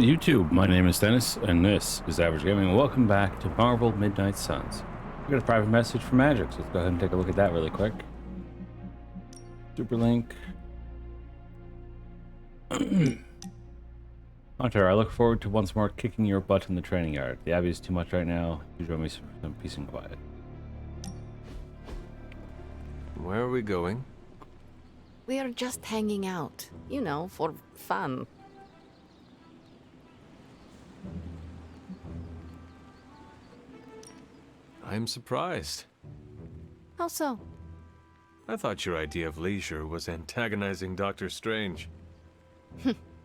YouTube, my name is Dennis, and this is Average Gaming. Welcome back to Marvel Midnight Suns. We got a private message from Magic, so let's go ahead and take a look at that really quick. Super link. Hunter, I look forward to once more kicking your butt in the training yard. The Abbey is too much right now. You join me for some peace and quiet. Where are we going? We are just hanging out, you know, for fun. I'm surprised. How so? I thought your idea of leisure was antagonizing Doctor Strange.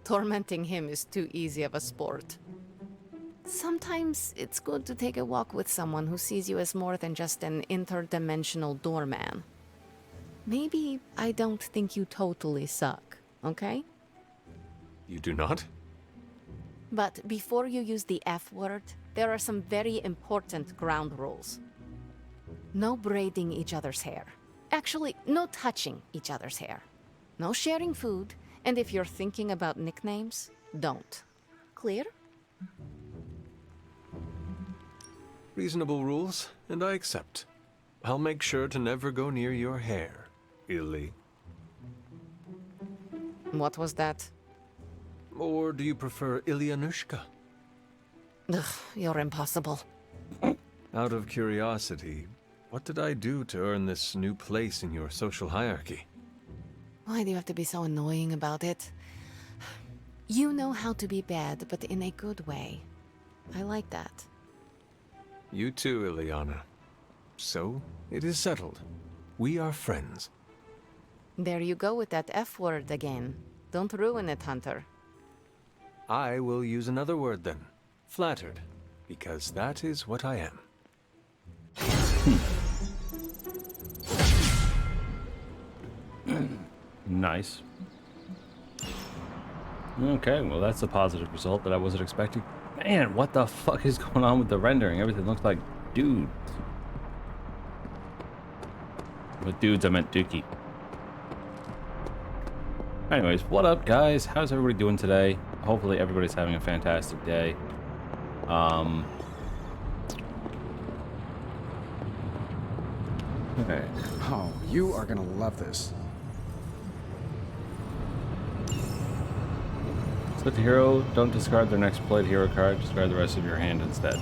Tormenting him is too easy of a sport. Sometimes it's good to take a walk with someone who sees you as more than just an interdimensional doorman. Maybe I don't think you totally suck, okay? You do not? But before you use the F word, there are some very important ground rules. No braiding each other's hair. Actually, no touching each other's hair. No sharing food, and if you're thinking about nicknames, don't. Clear? Reasonable rules, and I accept. I'll make sure to never go near your hair, Illy. What was that? Or do you prefer Ilyanushka? Ugh, you're impossible. Out of curiosity, what did I do to earn this new place in your social hierarchy? Why do you have to be so annoying about it? You know how to be bad, but in a good way. I like that. You too, Ilyana. So, it is settled. We are friends. There you go with that F word again. Don't ruin it, Hunter. I will use another word then. Flattered. Because that is what I am. Nice. Okay, well that's a positive result that I wasn't expecting. Man, what the fuck is going on with the rendering? Everything looks like dudes. With dudes, I meant Dookie. Anyways, what up, guys? How's everybody doing today? Hopefully everybody's having a fantastic day. Okay. Oh, you are gonna love this. Select a hero. Don't discard their next played hero card. Discard the rest of your hand instead.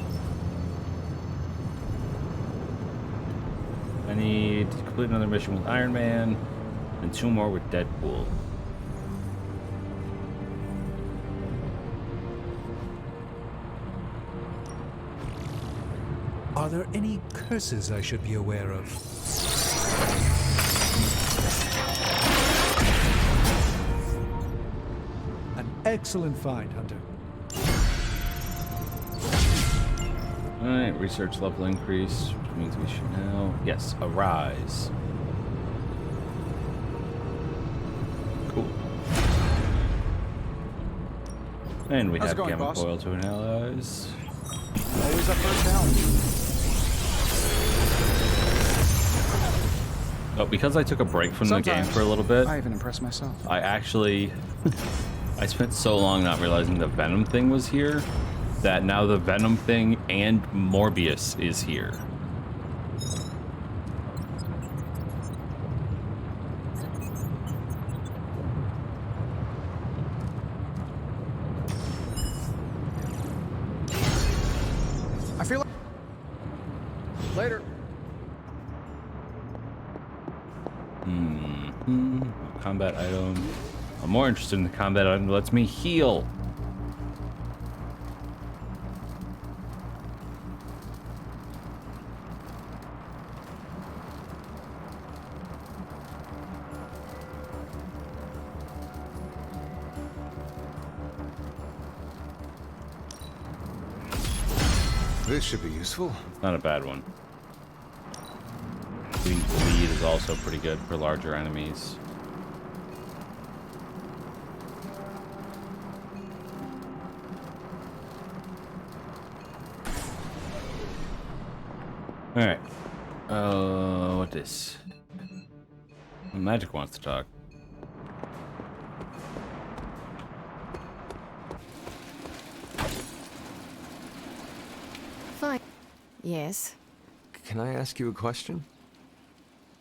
I need to complete another mission with Iron Man and 2 more with Deadpool. Are there any curses I should be aware of? An excellent find, Hunter. Alright, research level increase, which means we should now... Yes, arise. Cool. And we How's have it going, gamma boss? coil to analyze. Always up for a challenge. Oh, because I took a break from the game for a little bit, I even impressed myself. I actually... I spent so long not realizing the Venom thing was here, that now the Venom thing and Morbius is here. I feel like... Later. Combat item. I'm more interested in the combat item that lets me heal. This should be useful. It's not a bad one. Bleed is also pretty good for larger enemies. Alright. What is? Magic wants to talk. Yes? Can I ask you a question?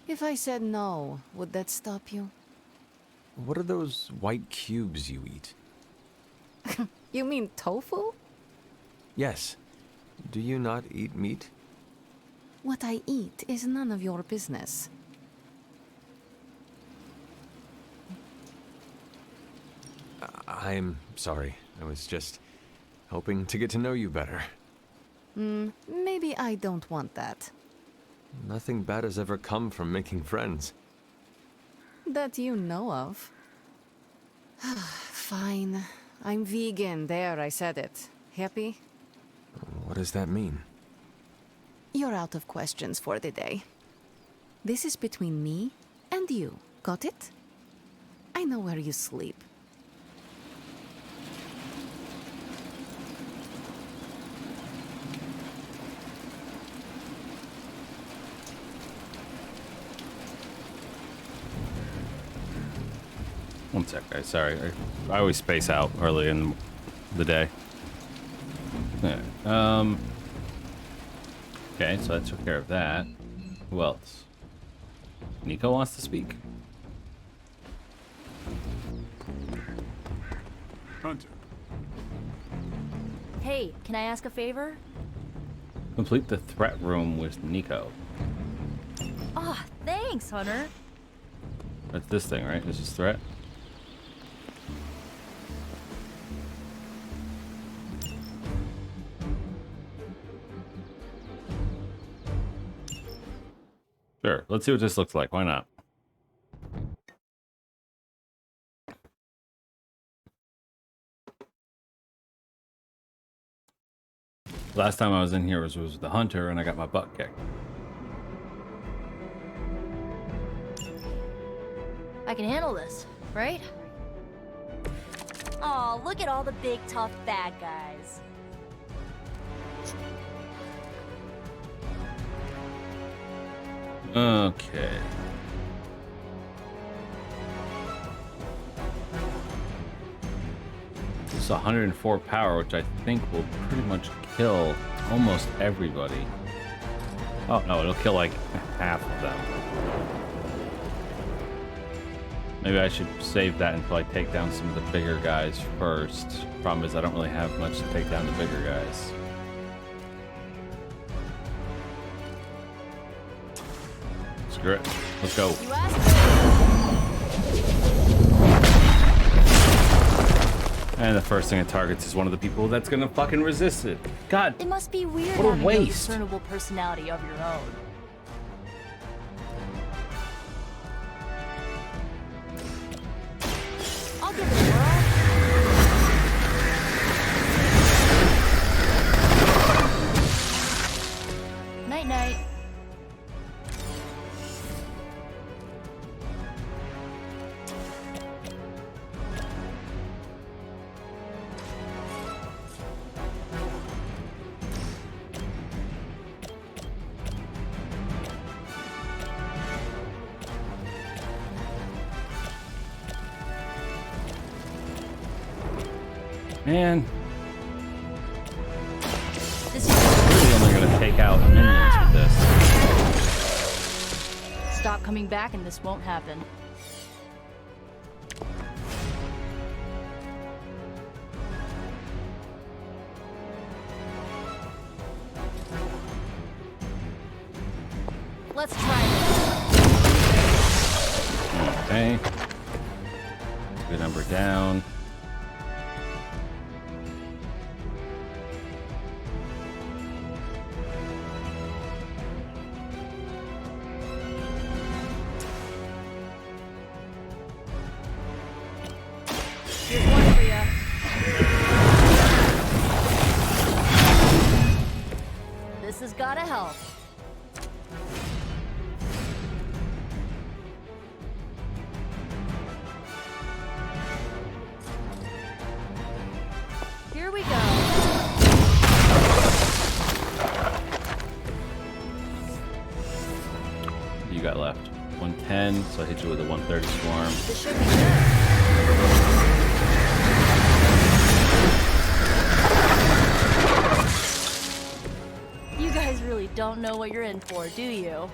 If I said no, would that stop you? What are those white cubes you eat? You mean tofu? Yes. Do you not eat meat? What I eat is none of your business. I'm sorry. I was just hoping to get to know you better. Maybe I don't want that. Nothing bad has ever come from making friends. That you know of. Fine. I'm vegan. There, I said it. Happy? What does that mean? You're out of questions for the day. This is between me and you. Got it? I know where you sleep. One sec, guys. Sorry. I always space out early in the day. Yeah. Okay, so that took care of that. Who else? Nico wants to speak? Hunter. Hey, can I ask a favor? Complete the threat room with Nico. Ah, thanks, Hunter. That's this thing, right? This is threat? Sure. Let's see what this looks like. Why not? Last time I was in here was the hunter, and I got my butt kicked. I can handle this, right? Aw, look at all the big, tough bad guys. Okay. It's 104 power, which I think will pretty much kill almost everybody. Oh no, it'll kill like half of them. Maybe I should save that until I take down some of the bigger guys first. Problem is I don't really have much to take down the bigger guys. Screw it. Let's go. You asked And the first thing it targets is one of the people that's gonna fucking resist it. God, It must be weird What a having no waste. discernible personality of your own. I'll give it a whirl. Night-night. man. This is Really only gonna take out minions with this. Stop coming back and this won't happen. Let's try this. Okay. Good number down. Here's one for ya. This has gotta help. Here we go. You got left 110, so I hit you with a 130 swarm. This should be good. You guys really don't know what you're in for, do you?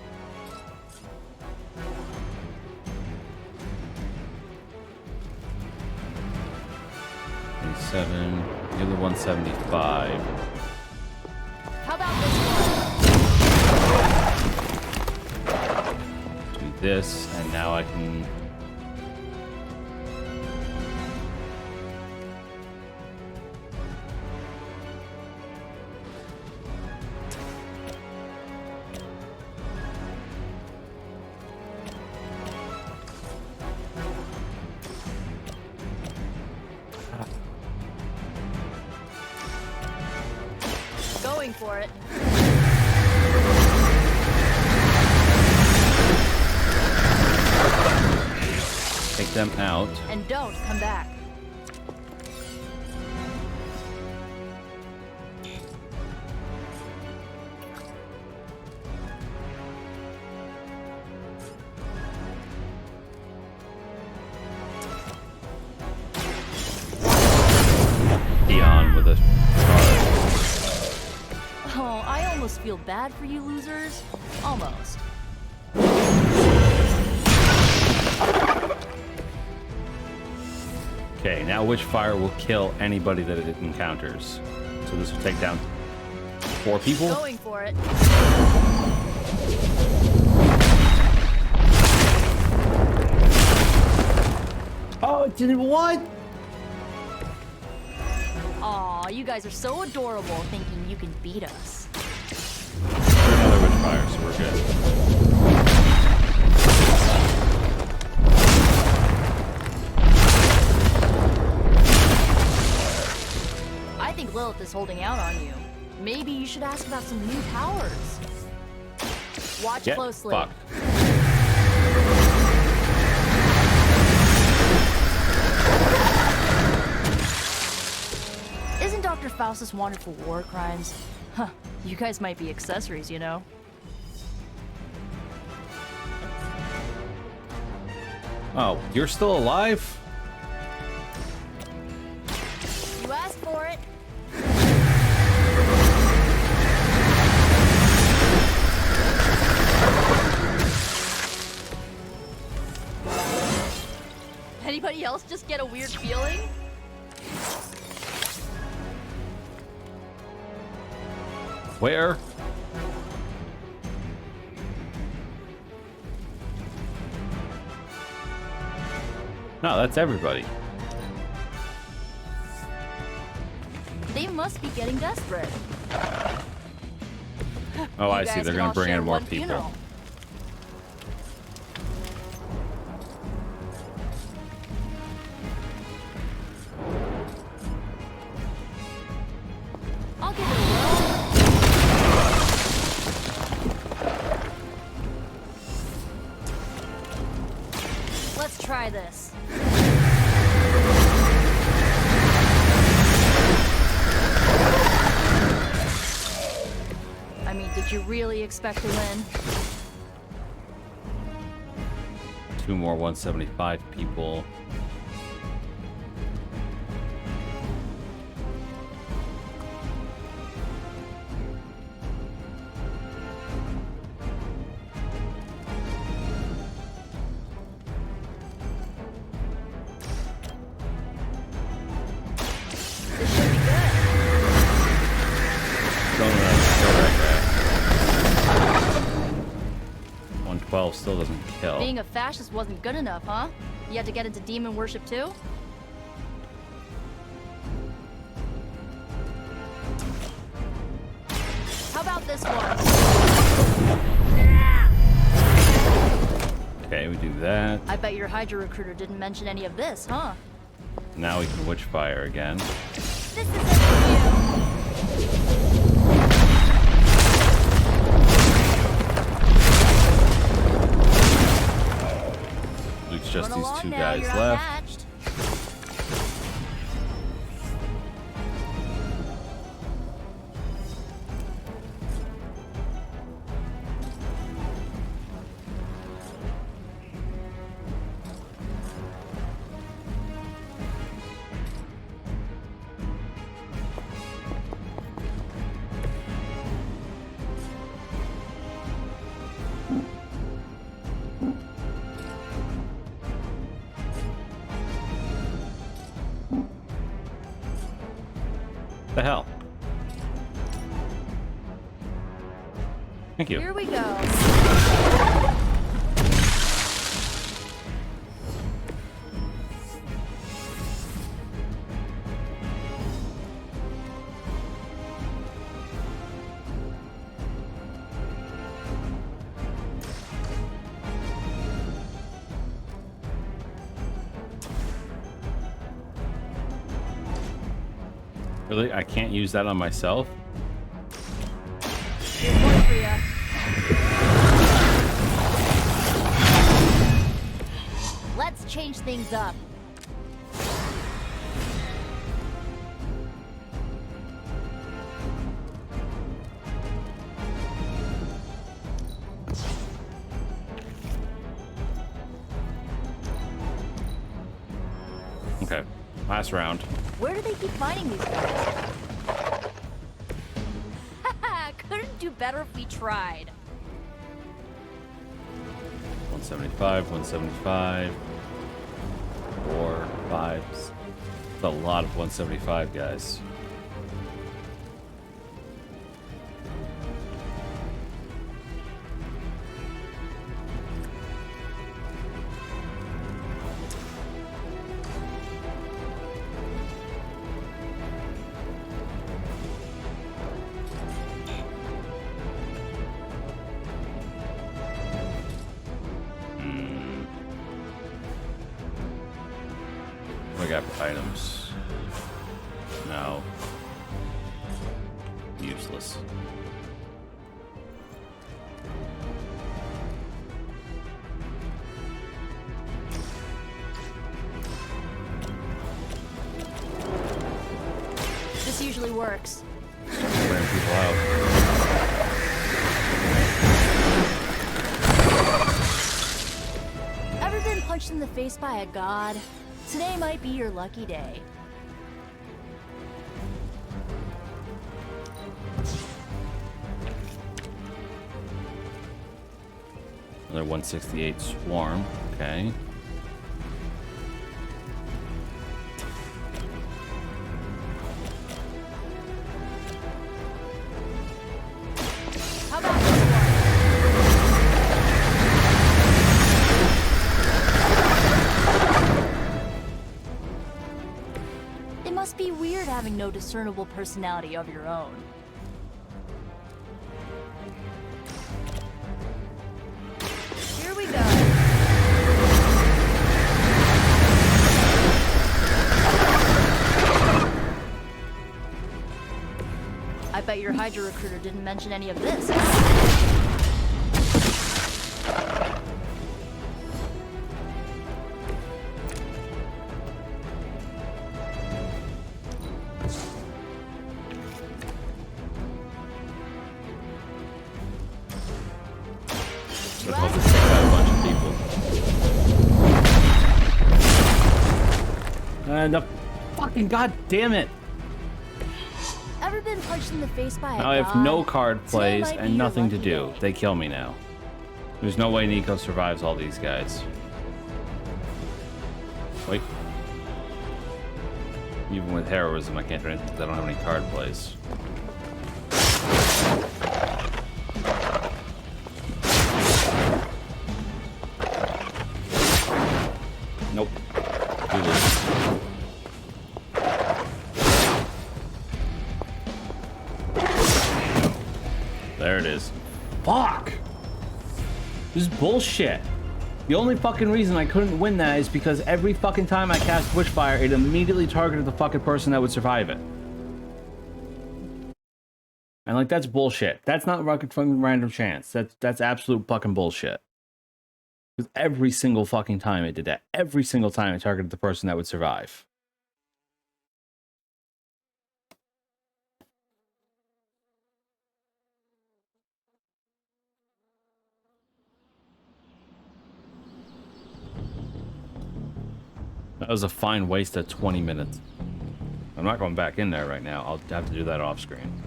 Seven. You're the 175. How about this one? Do this, and now I can. Going for it. Take them out. And don't come back. Dion with a charge. Oh, I almost feel bad for you losers. Almost. Okay, now which fire will kill anybody that it encounters? So this will take down 4 people. Going for it. Oh, it didn't what? Aw, you guys are so adorable thinking you can beat us. Another witch fire, so we're good. I think Lilith is holding out on you. Maybe you should ask about some new powers. Watch Get closely. fucked. Isn't Dr. Faustus wanted for war crimes? Huh, you guys might be accessories, you know? Oh, you're still alive? You asked for it. Anybody else just get a weird feeling? Where? No, that's everybody. They must be getting desperate. Oh, I You see. guys They're can gonna all bring share in more one people. funeral. I'll give it a whirl. Let's try this. I mean, did you really expect to win? 2 more 175 people. This should be good. Don't kill that guy. 112 still doesn't kill. Being a fascist wasn't good enough, huh? You had to get into demon worship too? How about this one? Okay, we do that. I bet your Hydra recruiter didn't mention any of this, huh? Now we can witch fire again. This is it for you. It's just Run these along 2 now, guys you're left. outmatched. Thank you. Here we go. Really? I can't use that on myself? Here's one for ya. Let's change things up. Okay. Last round. Where do they keep finding these guys? Haha, couldn't do better if we tried. 175, 175. 4, 5. That's a lot of 175, guys. We got items. No. Useless. This usually works. Wearing people out. Ever been punched in the face by a god? Today might be your lucky day. Another 168 swarm. Okay. How about this one? It must be weird having no discernible personality of your own. Here we go. I bet your Hydra recruiter didn't mention any of this. Let's hope this takes out a bunch of people. And the fucking god damn it! Ever been punched in the face by a Now I have god? no card Today plays might be and your nothing to lucky do. day. They kill me now. There's no way Nico survives all these guys. Wait. Even with heroism, I can't do anything because I don't have any card plays. Nope. Do this. There it is. Fuck! This is bullshit. The only fucking reason I couldn't win that is because every fucking time I cast Witchfire, it immediately targeted the fucking person that would survive it. And like, that's bullshit. That's not fucking random chance. That's absolute fucking bullshit. Because every single fucking time it did that. Every single time it targeted the person that would survive. That was a fine waste of 20 minutes. I'm not going back in there right now. I'll have to do that off screen.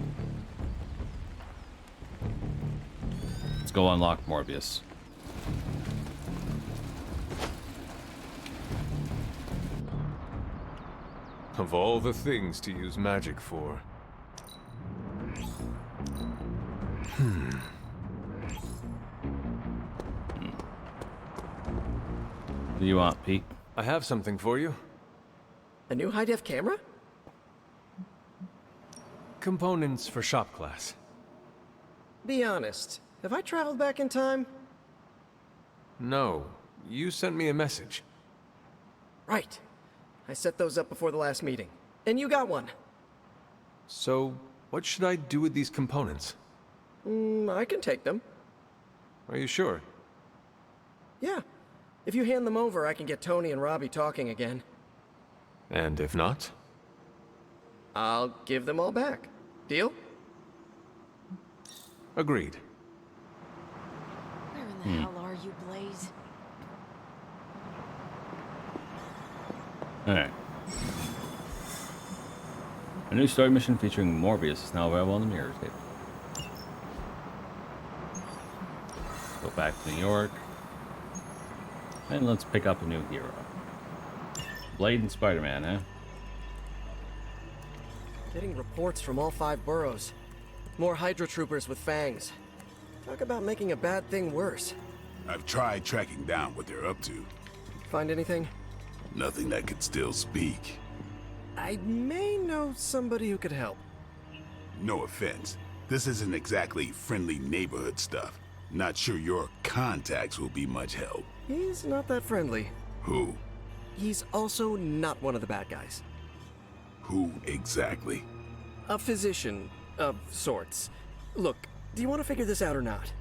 Let's go unlock Morbius. Of all the things to use magic for. do you want, Pete? I have something for you. A new high-def camera? Components for shop class. Be honest, have I traveled back in time? No, you sent me a message. Right. I set those up before the last meeting. And you got one. So, what should I do with these components? I can take them. Are you sure? Yeah. If you hand them over, I can get Tony and Robbie talking again. And if not? I'll give them all back. Deal? Agreed. Where in the hell are you, Blaze? Alright. A new story mission featuring Morbius is now available on the Mirrors table. Go back to New York. And let's pick up a new hero. Blade and Spider-Man, eh? Getting reports from all 5 boroughs. More Hydra troopers with fangs. Talk about making a bad thing worse. I've tried tracking down what they're up to. Find anything? Nothing that could still speak. I may know somebody who could help. No offense. This isn't exactly friendly neighborhood stuff. Not sure your contacts will be much help. He's not that friendly. Who? He's also not one of the bad guys. Who exactly? A physician of sorts. Look, do you want to figure this out or not?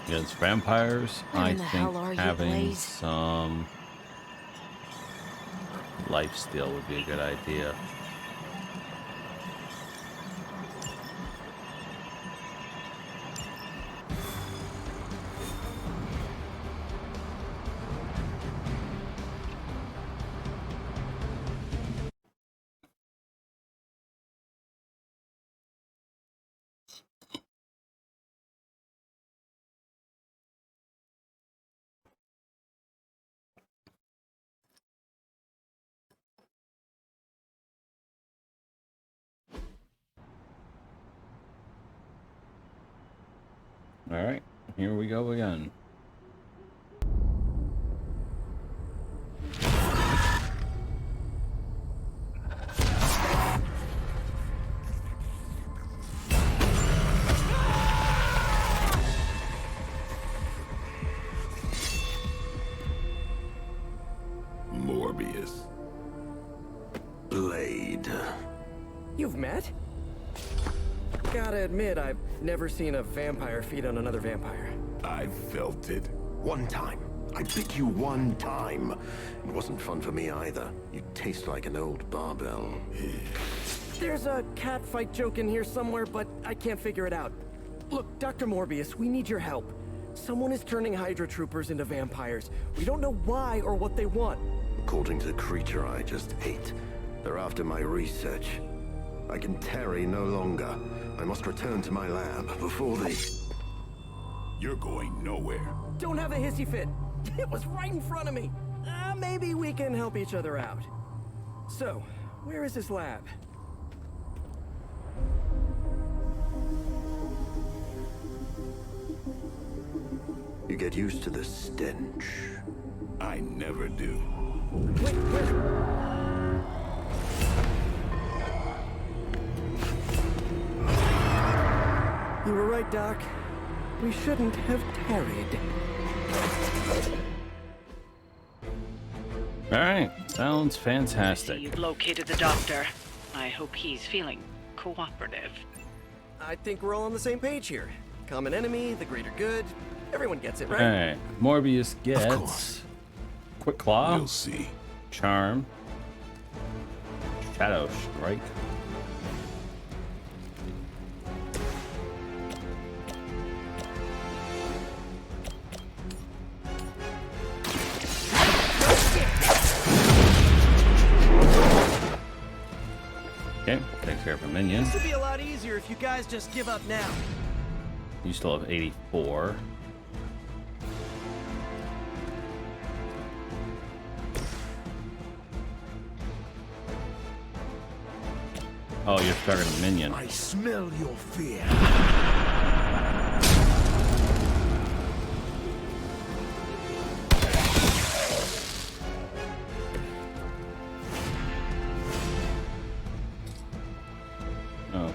Against vampires, Where I in the think hell are you, having Blaze? some lifesteal would be a good idea. All right, here we go again. Morbius. Blade. You've met? Gotta admit, I've never seen a vampire feed on another vampire. I felt it. One time. I bit you one time. It wasn't fun for me either. You taste like an old barbell. There's a cat fight joke in here somewhere, but I can't figure it out. Look, Dr. Morbius, we need your help. Someone is turning Hydra troopers into vampires. We don't know why or what they want. According to the creature I just ate, they're after my research. I can tarry no longer. I must return to my lab before they... You're going nowhere. Don't have a hissy fit. It was right in front of me. Maybe we can help each other out. So, where is his lab? You get used to the stench. I never do. Wait, where? You were right, Doc. We shouldn't have tarried. All right, sounds I see fantastic. you've located the doctor. I hope he's feeling cooperative. I think we're all on the same page here. Common enemy, the greater good. Everyone gets it, All right? right, Morbius gets course. Quick Claw, You'll see. Charm, Shadow Strike, okay, takes care of a minion. This would be a lot easier if you guys just give up now. You still have 84. Oh, you're targeting a minion. I smell your fear.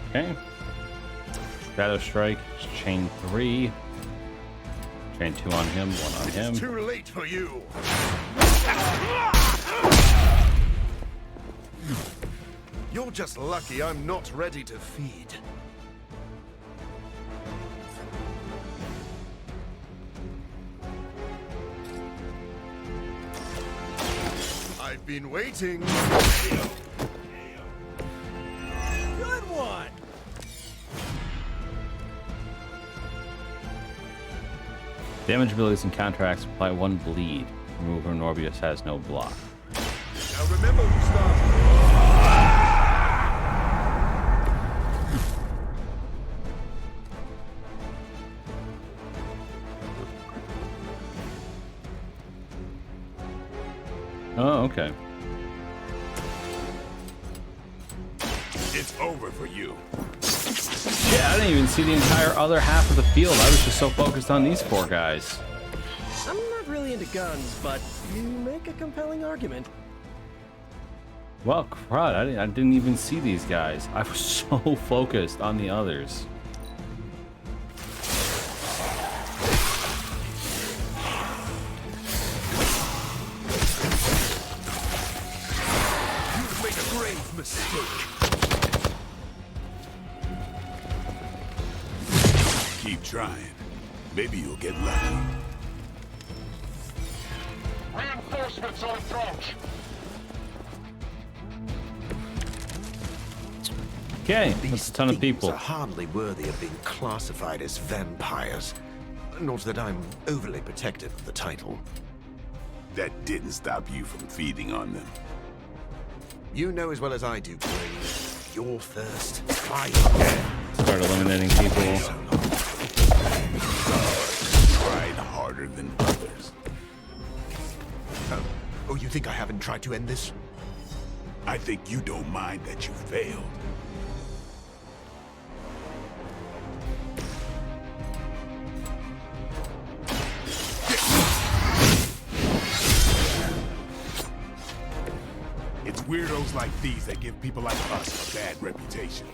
Okay. Shadow Strike, chain 3. Chain 2 on him, 1 on him. It's too late for you. You're just lucky I'm not ready to feed. I've been waiting. Good one! Damage abilities and counteracts apply 1 bleed. Remover Norbius has no block. Now remember who started. Oh, okay. It's over for you. Yeah, I didn't even see the entire other half of the field. I was just so focused on these 4 guys. I'm not really into guns, but you make a compelling argument. Well, crud, I didn't even see these guys. I was so focused on the others. You've made a grave mistake. Keep trying. Maybe you'll get lucky. Reinforcements on approach. Okay, that's a ton of people. Are hardly worthy of being classified as vampires. Not that I'm overly protective of the title. That didn't stop you from feeding on them. You know as well as I do, Blade. You're first. Start eliminating people. Tried harder than others. Oh, you think I haven't tried to end this? I think you don't mind that you failed. It's weirdos like these that give people like us a bad reputation.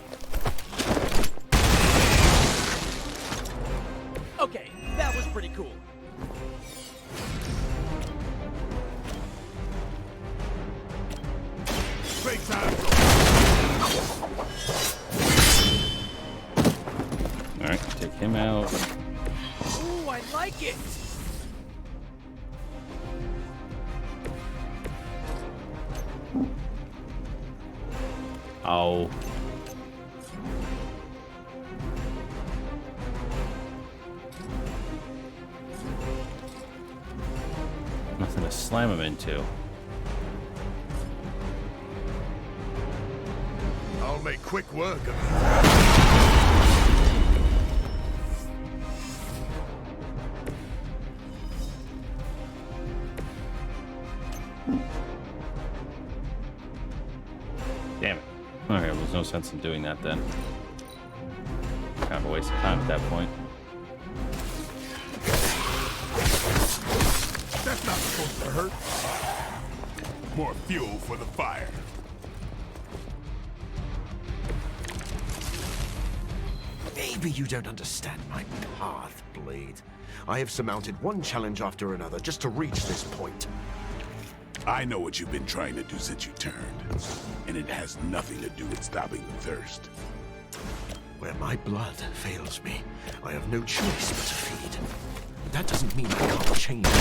Okay, that was pretty cool. Fake time. Alright, take him out. Ooh, I like it! Oh. Nothing to slam him into. I'll make quick work of it. Damn it. Okay, well, there's no sense in doing that then. Kind of a waste of time at that point. That's not supposed to hurt. More fuel for the fire. Maybe you don't understand my path, Blade. I have surmounted one challenge after another just to reach this point. I know what you've been trying to do since you turned, and it has nothing to do with stopping the thirst. Where my blood fails me, I have no choice but to feed. But that doesn't mean I can't change it.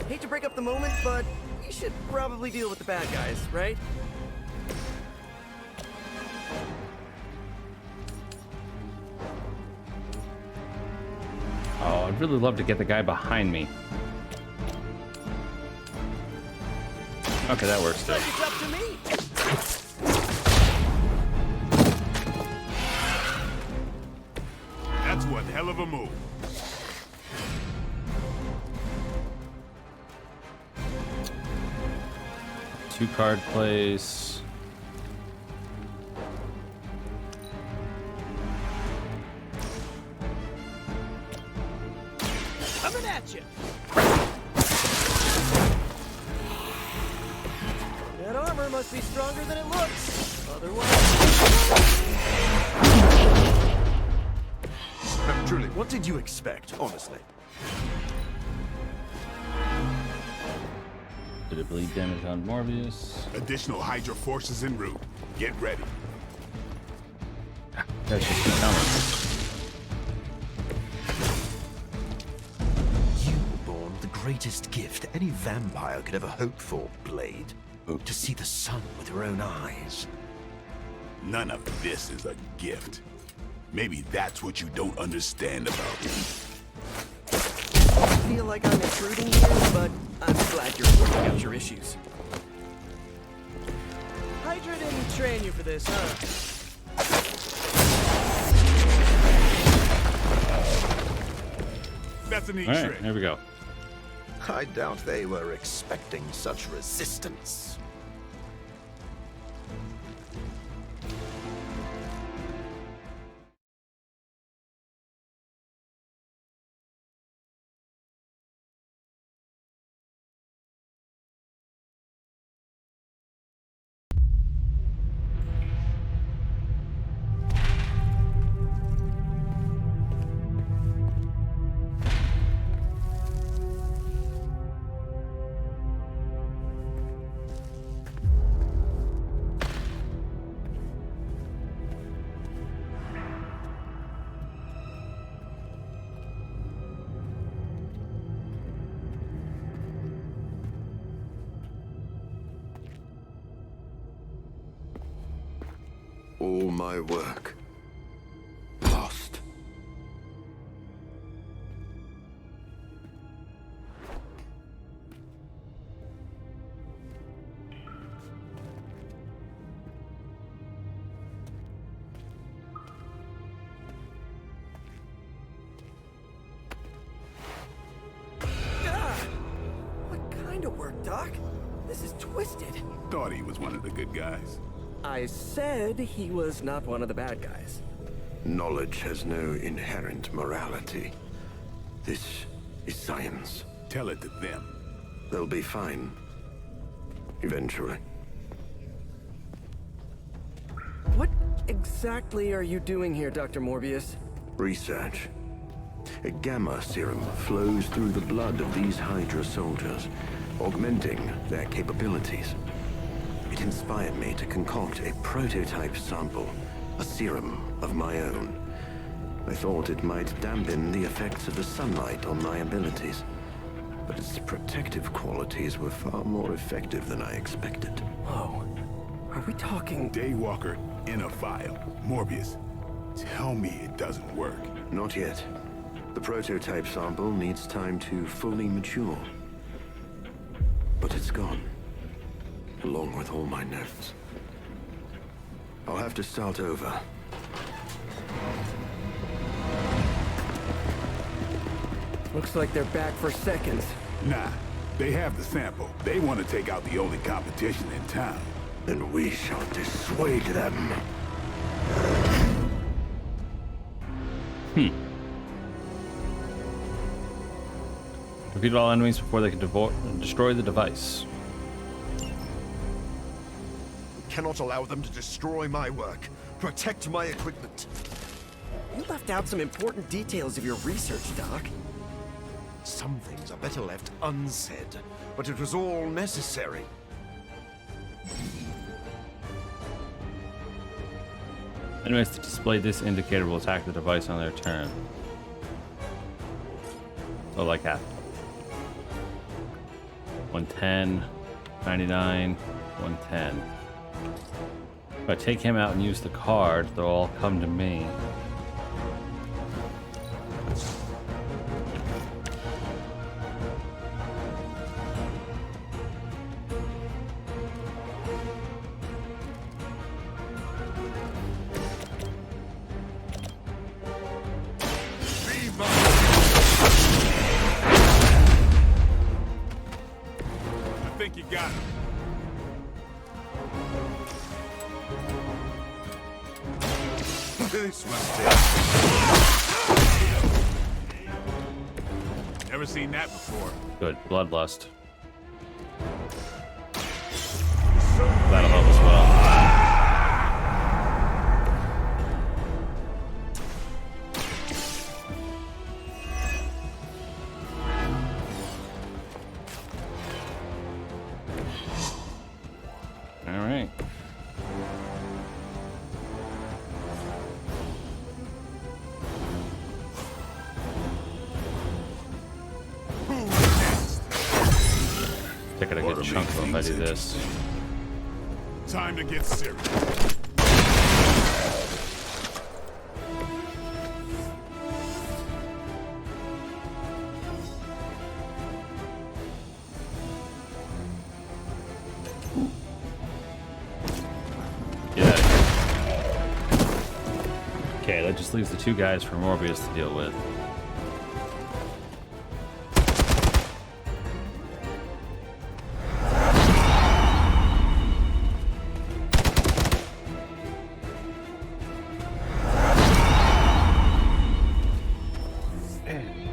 Hate to break up the moment, but we should probably deal with the bad guys, right? Oh, I'd really love to get the guy behind me. Okay, that works too. It's up to me! That's one hell of a move. Two card plays. must be stronger than it looks. Otherwise... No, truly, what did you expect, honestly? Did it bleed damage on Morbius? Additional Hydra forces en route. Get ready. That's just coming. You were born the greatest gift any vampire could ever hope for, Blade. To see the sun with your own eyes. None of this is a gift. Maybe that's what you don't understand about me. I feel like I'm intruding here, but I'm glad you're working out your issues. Hydra didn't train you for this, huh? That's a neat All trick. right, there we go. I doubt they were expecting such resistance. All my work lost. What kind of work, Doc? This is twisted. Thought he was one of the good guys. I said he was not one of the bad guys. Knowledge has no inherent morality. This is science. Tell it to them. They'll be fine. Eventually. What exactly are you doing here, Dr. Morbius? Research. A gamma serum flows through the blood of these Hydra soldiers, augmenting their capabilities. It inspired me to concoct a prototype sample, a serum of my own. I thought it might dampen the effects of the sunlight on my abilities, but its protective qualities were far more effective than I expected. Whoa. Are we talking... Daywalker in a vial. Morbius, tell me it doesn't work. Not yet. The prototype sample needs time to fully mature. But it's gone. Along with all my notes. I'll have to start over. Looks like they're back for seconds. Nah, they have the sample. They want to take out the only competition in town. Then we shall dissuade them. Defeat all enemies before they can destroy the device. Cannot allow them to destroy my work. Protect my equipment. You left out some important details of your research, Doc. Some things are better left unsaid, but it was all necessary. Enemies to display this indicator will attack the device on their turn. So like that. 110, 99, 110. If I take him out and use the card, they'll all come to me. I think you got him. This was it. Never seen that before. Good. Bloodlust. That'll help. All right. I gotta get a chunk of them if I do this. Time to get serious. Yeah. Okay, that just leaves the two guys for Morbius to deal with.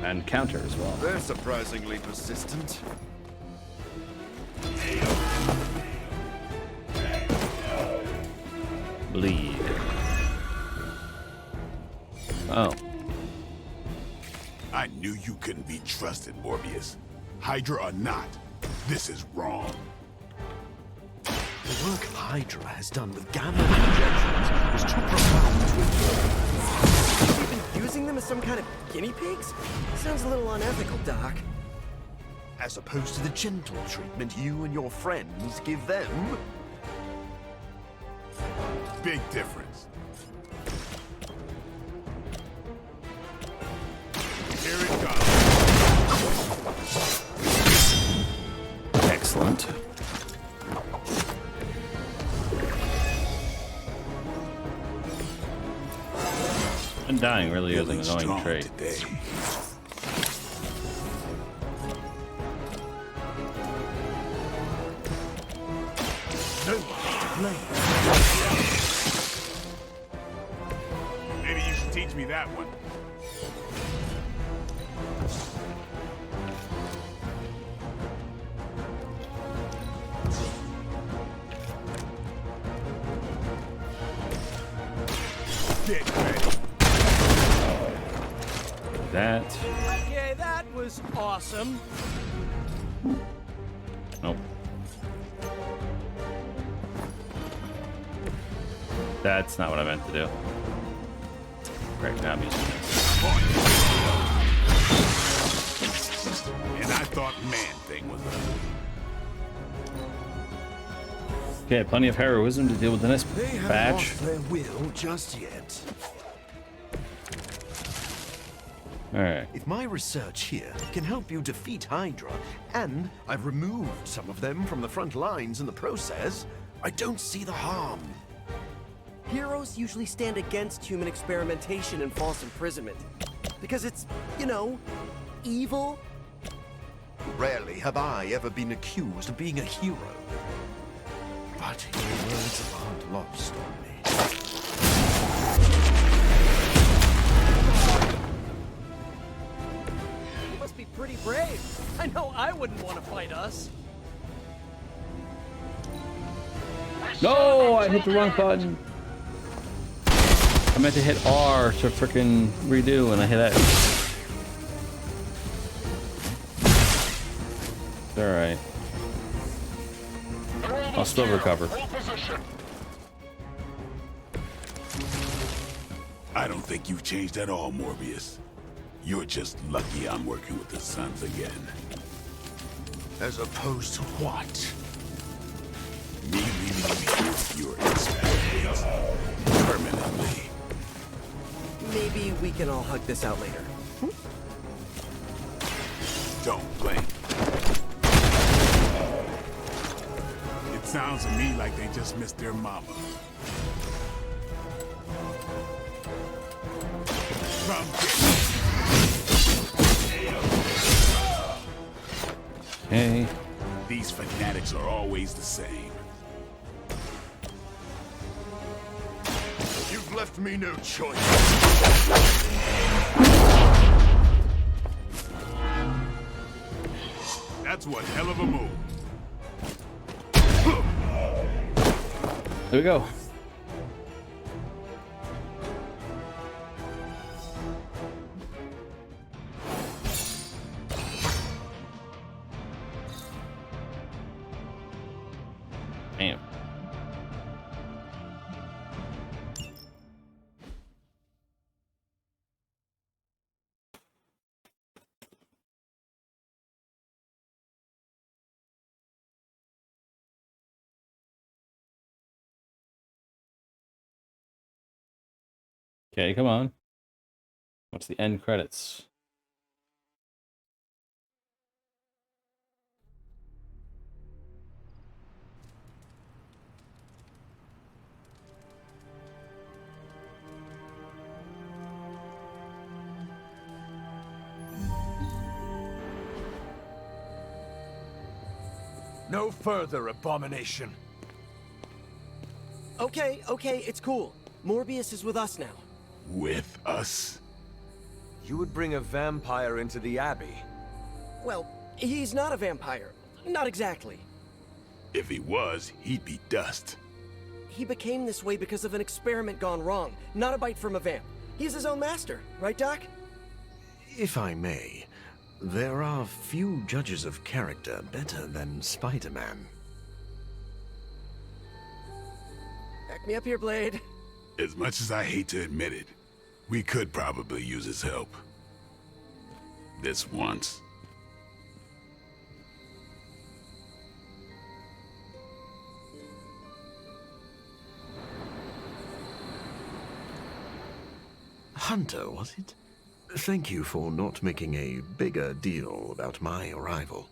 And counter as well. They're surprisingly persistent. Bleed. Oh. I knew you couldn't be trusted, Morbius. Hydra or not, this is wrong. The work Hydra has done with gamma injections is too profound to ignore. You've been using them as some kind of guinea pigs? Sounds a little unethical, Doc. As opposed to the gentle treatment you and your friends give them. Big difference. Here it comes. Excellent. And dying really is an annoying trait. Today. Maybe you should teach me that one. Get ready. That. Okay, that was awesome. Nope. That's not what I meant to do. Right now I'm using this. And I thought Man-Thing was Okay, plenty of heroism to deal with in this They haven't batch. lost their will just yet. Alright. If my research here can help you defeat Hydra, and I've removed some of them from the front lines in the process, I don't see the harm. Heroes usually stand against human experimentation and false imprisonment. Because it's, you know, evil. Rarely have I ever been accused of being a hero. But your words aren't lost on me. You must be pretty brave. I know I wouldn't want to fight us. No, I hit the wrong button. I meant to hit R to frickin' redo, and I hit X. It's alright. I'll still recover. I don't think you've changed at all, Morbius. You're just lucky I'm working with the Sons again. As opposed to what? Me leaving you your experiments permanently. Maybe we can all hug this out later. Don't blink. It sounds to me like they just missed their mama. Come Hey. These fanatics are always the same. You've left me no choice. That's one hell of a move. There we go. Damn. Okay, come on. What's the end credits? No further abomination. Okay, it's cool. Morbius is with us now. With us? You would bring a vampire into the Abbey? Well, he's not a vampire. Not exactly. If he was, he'd be dust. He became this way because of an experiment gone wrong, not a bite from a vamp. He's his own master, right, Doc? If I may, there are few judges of character better than Spider-Man. Back me up here, Blade. As much as I hate to admit it, we could probably use his help. This once. Hunter, was it? Thank you for not making a bigger deal about my arrival.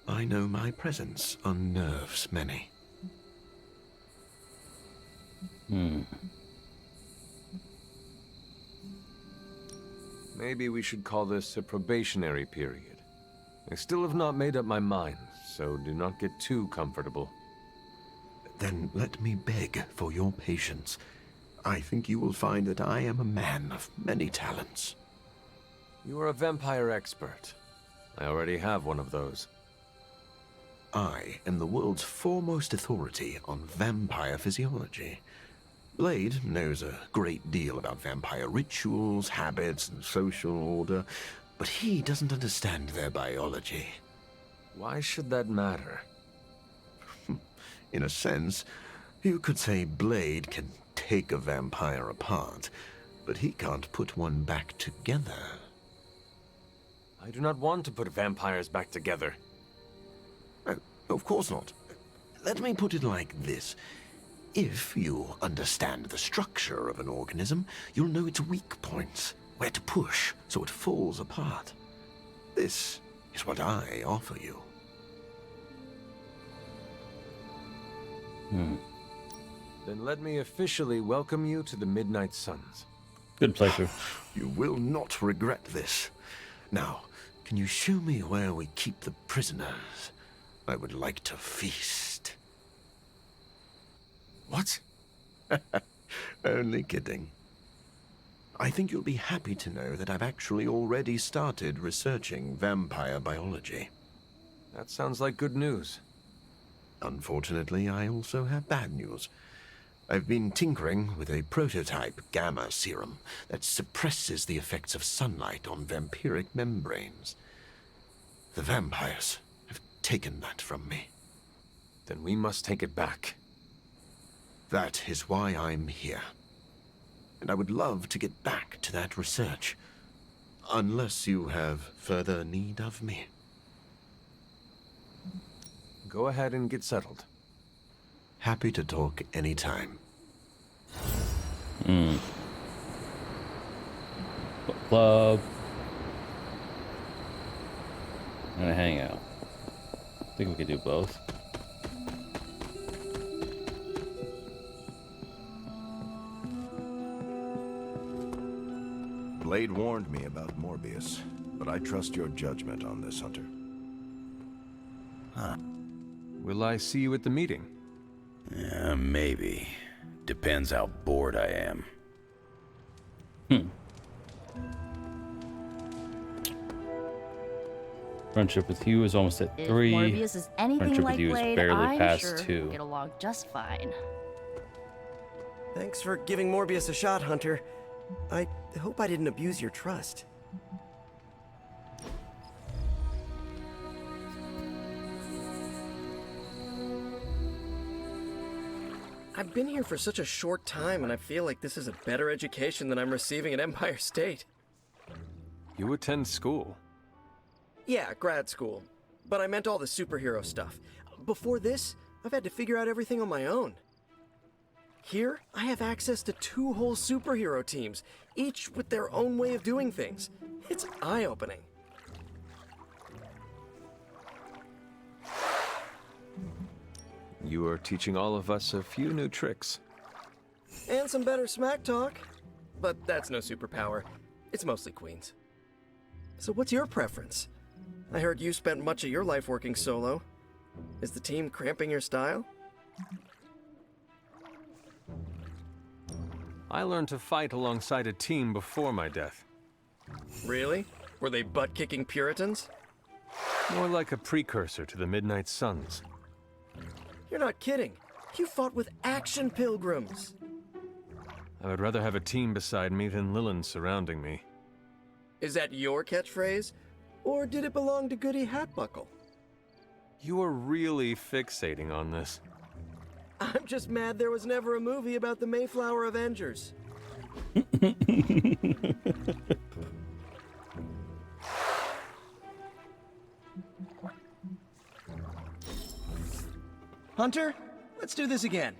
I know my presence unnerves many. Maybe we should call this a probationary period. I still have not made up my mind, so do not get too comfortable. Then let me beg for your patience. I think you will find that I am a man of many talents. You are a vampire expert. I already have one of those. I am the world's foremost authority on vampire physiology. Blade knows a great deal about vampire rituals, habits, and social order, but he doesn't understand their biology. Why should that matter? In a sense, you could say Blade can take a vampire apart, but he can't put one back together. I do not want to put vampires back together. Of course not. Let me put it like this. If you understand the structure of an organism, you'll know its weak points, where to push so it falls apart. This is what I offer you. Then let me officially welcome you to the Midnight Suns. Good pleasure. You will not regret this. Now, can you show me where we keep the prisoners? I would like to feast. What? Only kidding. I think you'll be happy to know that I've actually already started researching vampire biology. That sounds like good news. Unfortunately, I also have bad news. I've been tinkering with a prototype gamma serum that suppresses the effects of sunlight on vampiric membranes. The vampires have taken that from me. Then we must take it back. That is why I'm here. And I would love to get back to that research. Unless you have further need of me. Go ahead and get settled. Happy to talk anytime. Book club. And a hangout. I think we could do both. Blade warned me about Morbius, but I trust your judgment on this, Hunter. Huh. Will I see you at the meeting? Maybe. Depends how bored I am. Friendship with you is almost at 3. If Morbius is anything Friendship like with you is Blade, barely I'm past sure 2. we'll get along just fine. Thanks for giving Morbius a shot, Hunter. I hope I didn't abuse your trust. I've been here for such a short time, and I feel like this is a better education than I'm receiving at Empire State. You attend school? Yeah, grad school. But I meant all the superhero stuff. Before this, I've had to figure out everything on my own. Here, I have access to 2 whole superhero teams, each with their own way of doing things. It's eye-opening. You are teaching all of us a few new tricks. And some better smack talk. But that's no superpower. It's mostly Queens. So what's your preference? I heard you spent much of your life working solo. Is the team cramping your style? I learned to fight alongside a team before my death. Really? Were they butt-kicking Puritans? More like a precursor to the Midnight Suns. You're not kidding. You fought with action pilgrims. I would rather have a team beside me than Lilin surrounding me. Is that your catchphrase? Or did it belong to Goody Hatbuckle? You are really fixating on this. I'm just mad there was never a movie about the Mayflower Avengers. Hunter, let's do this again.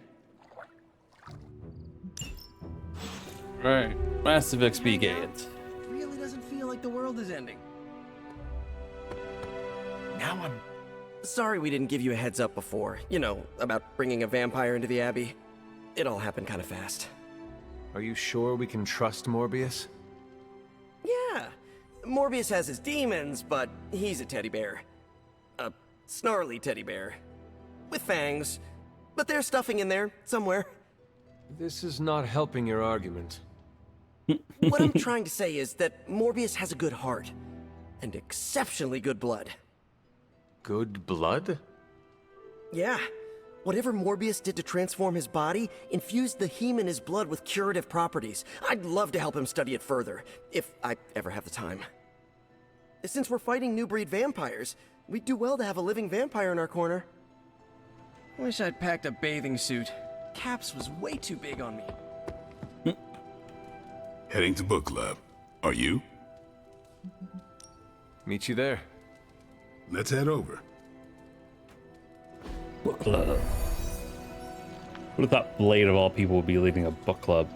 Right. Massive XP gains. Really doesn't feel like the world is ending. Now I'm... Sorry we didn't give you a heads up before. You know, about bringing a vampire into the Abbey. It all happened kind of fast. Are you sure we can trust Morbius? Yeah. Morbius has his demons, but he's a teddy bear. A snarly teddy bear. With fangs. But there's stuffing in there, somewhere. This is not helping your argument. What I'm trying to say is that Morbius has a good heart. And exceptionally good blood. Good blood? Yeah. Whatever Morbius did to transform his body infused the heme in his blood with curative properties. I'd love to help him study it further, if I ever have the time. Since we're fighting new breed vampires, we'd do well to have a living vampire in our corner. Wish I'd packed a bathing suit. Caps was way too big on me. Heading to book club. Are you? Meet you there. Let's head over. Book club. Would have thought Blade of all people would be leading a book club.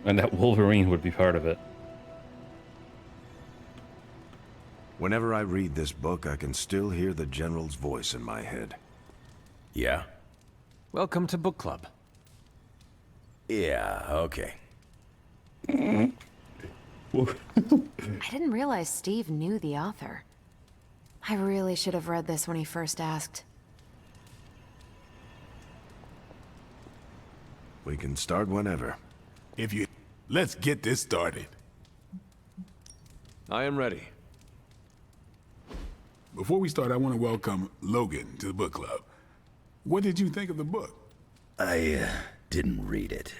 And that Wolverine would be part of it. Whenever I read this book, I can still hear the General's voice in my head. Yeah? Welcome to book club. Yeah, okay. I didn't realize Steve knew the author. I really should have read this when he first asked. We can start whenever. If you... Let's get this started. I am ready. Before we start, I want to welcome Logan to the book club. What did you think of the book? I didn't read it.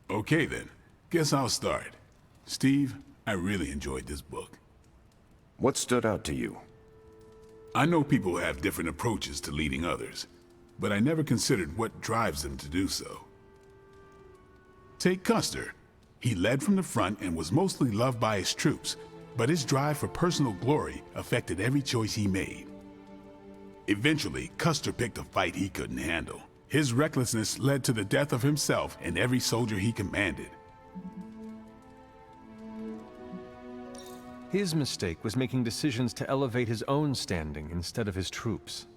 Okay then, guess I'll start. Steve, I really enjoyed this book. What stood out to you? I know people have different approaches to leading others, but I never considered what drives them to do so. Take Custer. He led from the front and was mostly loved by his troops, but his drive for personal glory affected every choice he made. Eventually, Custer picked a fight he couldn't handle. His recklessness led to the death of himself and every soldier he commanded. His mistake was making decisions to elevate his own standing instead of his troops.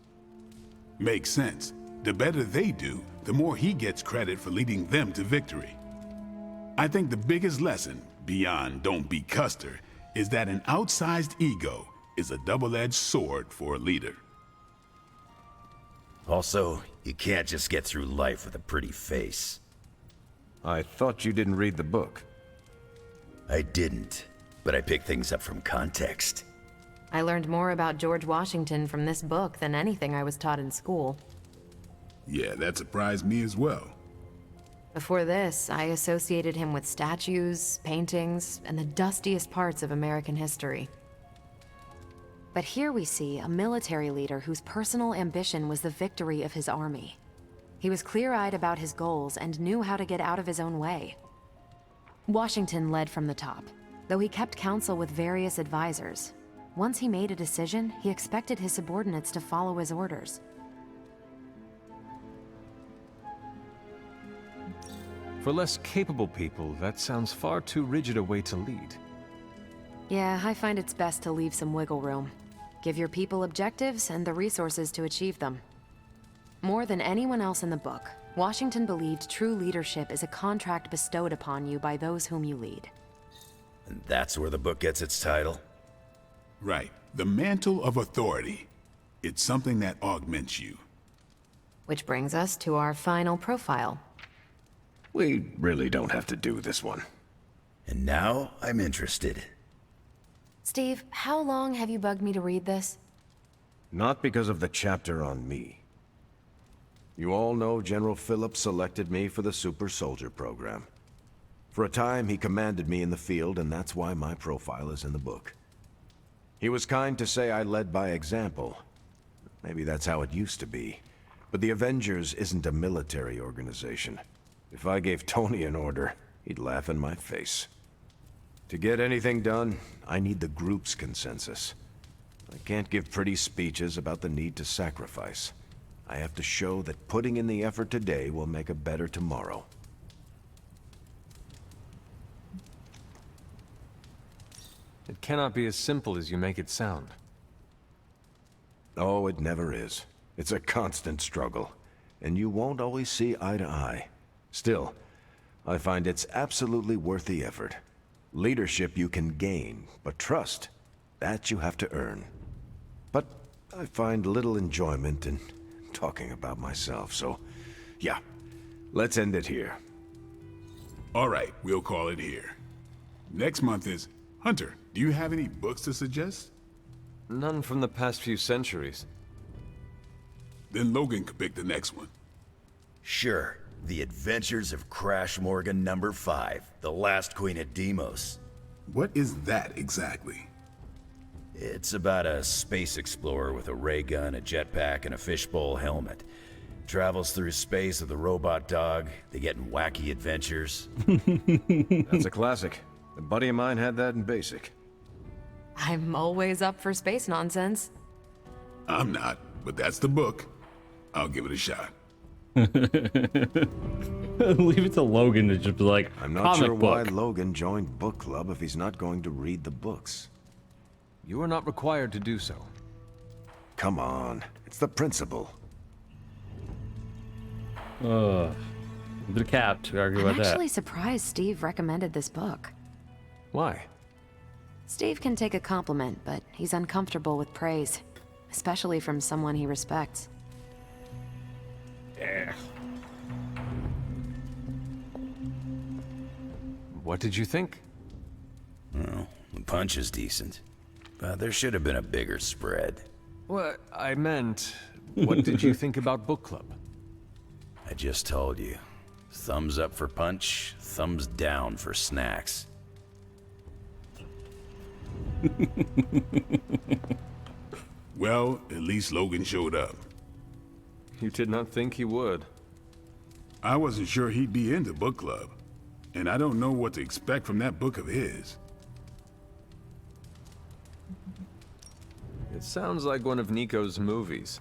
Makes sense. The better they do, the more he gets credit for leading them to victory. I think the biggest lesson, beyond don't be Custer, is that an outsized ego is a double-edged sword for a leader. Also, you can't just get through life with a pretty face. I thought you didn't read the book. I didn't, but I picked things up from context. I learned more about George Washington from this book than anything I was taught in school. Yeah, that surprised me as well. Before this, I associated him with statues, paintings, and the dustiest parts of American history. But here we see a military leader whose personal ambition was the victory of his army. He was clear-eyed about his goals and knew how to get out of his own way. Washington led from the top, though he kept counsel with various advisors. Once he made a decision, he expected his subordinates to follow his orders. For less capable people, that sounds far too rigid a way to lead. Yeah, I find it's best to leave some wiggle room. Give your people objectives and the resources to achieve them. More than anyone else in the book, Washington believed true leadership is a contract bestowed upon you by those whom you lead. And that's where the book gets its title? Right. The mantle of authority. It's something that augments you. Which brings us to our final profile. We really don't have to do this one. And now I'm interested. Steve, how long have you bugged me to read this? Not because of the chapter on me. You all know General Phillips selected me for the Super Soldier program. For a time, he commanded me in the field, and that's why my profile is in the book. He was kind to say I led by example. Maybe that's how it used to be. But the Avengers isn't a military organization. If I gave Tony an order, he'd laugh in my face. To get anything done, I need the group's consensus. I can't give pretty speeches about the need to sacrifice. I have to show that putting in the effort today will make a better tomorrow. It cannot be as simple as you make it sound. Oh, it never is. It's a constant struggle, and you won't always see eye to eye. Still, I find it's absolutely worth the effort. Leadership you can gain, but trust, that you have to earn. But I find little enjoyment in talking about myself, so yeah, let's end it here. All right, we'll call it here. Next month is... Hunter, do you have any books to suggest? None from the past few centuries. Then Logan could pick the next one. Sure. The Adventures of Crash Morgan number 5, The Last Queen of Deimos. What is that exactly? It's about a space explorer with a ray gun, a jetpack, and a fishbowl helmet. Travels through space with a robot dog. They get in wacky adventures. That's a classic. A buddy of mine had that in basic. I'm always up for space nonsense. I'm not, but that's the book. I'll give it a shot. Leave it to Logan to just be like, I'm not sure why book. Logan joined book club if he's not going to read the books. You are not required to do so. Come on, it's the principle. A bit of cap to argue I'm about actually that. surprised Steve recommended this book. Why? Steve can take a compliment, but he's uncomfortable with praise, especially from someone he respects. Yeah. What did you think? Well, the punch is decent, but there should have been a bigger spread. What I meant, what did you think about book club? I just told you. Thumbs up for punch, thumbs down for snacks. Well, at least Logan showed up. You did not think he would. I wasn't sure he'd be into book club, and I don't know what to expect from that book of his. It sounds like one of Nico's movies.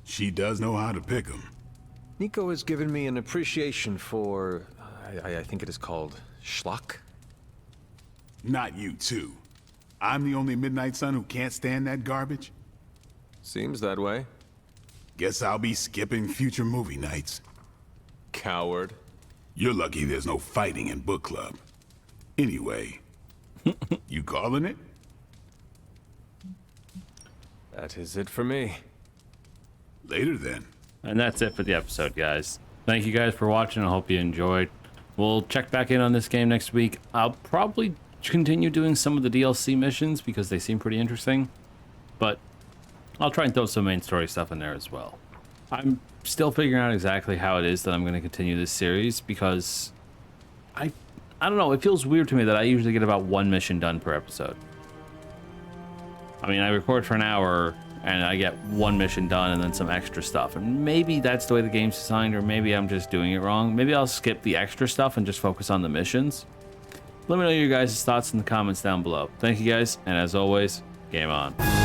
She does know how to pick 'em. Nico has given me an appreciation for, I think it is called schlock. Not you, too. I'm the only Midnight Sun who can't stand that garbage? Seems that way. Guess I'll be skipping future movie nights. Coward. You're lucky there's no fighting in book club. Anyway, you calling it? That is it for me. Later then. And that's it for the episode, guys. Thank you guys for watching. I hope you enjoyed. We'll check back in on this game next week. I'll probably continue doing some of the DLC missions because they seem pretty interesting. But I'll try and throw some main story stuff in there as well. I'm still figuring out exactly how it is that I'm going to continue this series because I don't know. It feels weird to me that I usually get about one mission done per episode. I mean, I record for an hour and I get one mission done and then some extra stuff. And maybe that's the way the game's designed, or maybe I'm just doing it wrong. Maybe I'll skip the extra stuff and just focus on the missions. Let me know your guys' thoughts in the comments down below. Thank you guys, and as always, game on.